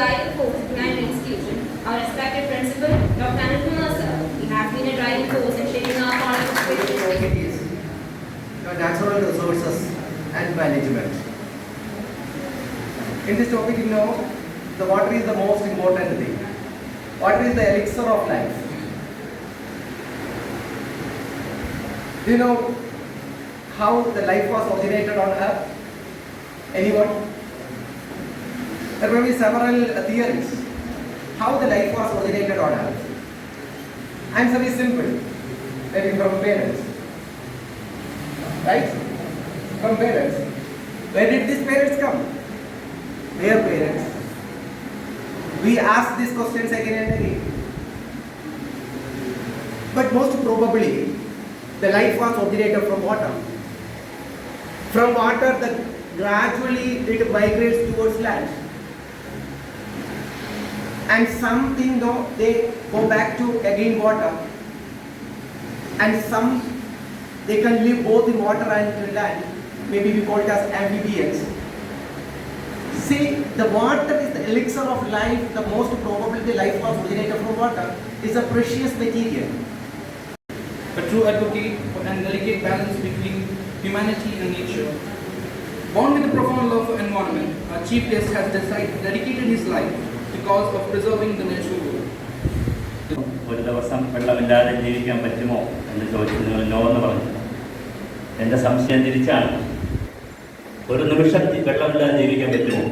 guiding force behind the institution. Our respected principal, Dr. Anil Kumar sir, he has been a driving force in shaping our college experience. Natural resources and management. In this topic, the water is the most important thing. Water is the elixir of life. Do you know how the life was originated on earth? Anyone? There may be several theories how the life was originated on earth. Answer is simple. Maybe from parents. Right? From parents. Where did these parents come? Their parents. We ask these questions again and again. But most probably, the life was originated from water. From water, gradually it migrates towards land. And something, they go back to again water. And some, they can live both in water and land. Maybe we call it as amphibians. See, the water is the elixir of life. The most probably the life was originated from water. Is a precious material. A true advocate and delicate balance between humanity and nature. Born with a profound love for environment, our chief guest has dedicated his life to the cause of preserving the natural world. ഒരു ദിവസം വെള്ളമില്ലാതെ ജീവിക്കാൻ പറ്റുമോ എന്ന് ചോദിച്ചു നിങ്ങൾ no എന്ന് പറഞ്ഞു. എൻ്റെ സംശയം തിരിച്ചാണ്. ഒരു നിമിഷം വെള്ളമില്ലാതെ ജീവിക്കാൻ പറ്റുമോ?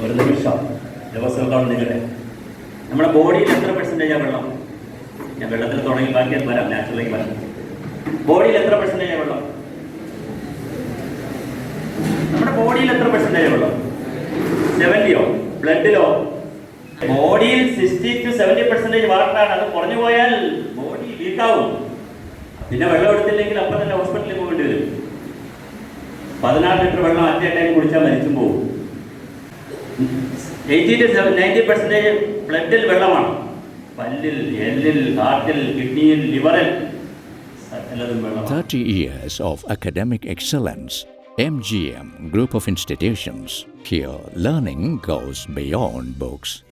ഒരു നിമിഷം ദിവസം നിൽക്കട്ടെ. നമ്മുടെ ബോഡിയിൽ എത്ര പെർസെൻറ്റേജാണ് വെള്ളം? ഞാൻ വെള്ളത്തിൽ തുടങ്ങി ബാക്കി വരാം, നാച്ചുറലേക്ക് വരാം. ബോഡിയിൽ എത്ര പെർസെൻറ്റേജ് വെള്ളം? നമ്മുടെ ബോഡിയിൽ എത്ര പെർസെൻറ്റേജ് വെള്ളം? 70യോ? ബ്ലഡിലോ? ബോഡിയിൽ 60 to 70% വാട്ടറാണ്. അത് കുറഞ്ഞു പോയാൽ ബോഡി വീക്കാവും. പിന്നെ വെള്ളം എടുത്തില്ലെങ്കിൽ അപ്പം തന്നെ ഹോസ്പിറ്റലിൽ പോകേണ്ടി വരും. 14 ലിറ്റർ വെള്ളം അറ്റ് എ ടൈം കുടിച്ചാൽ മരിച്ചും പോകും. 80 to 90% ബ്ലഡിൽ വെള്ളമാണ്. പല്ലിൽ, എല്ലിൽ, ഹാർട്ടിൽ, കിഡ്നിയിൽ, ലിവറിൽ 30 years of academic excellence. MGM Group of Institutions. Here, learning goes beyond books.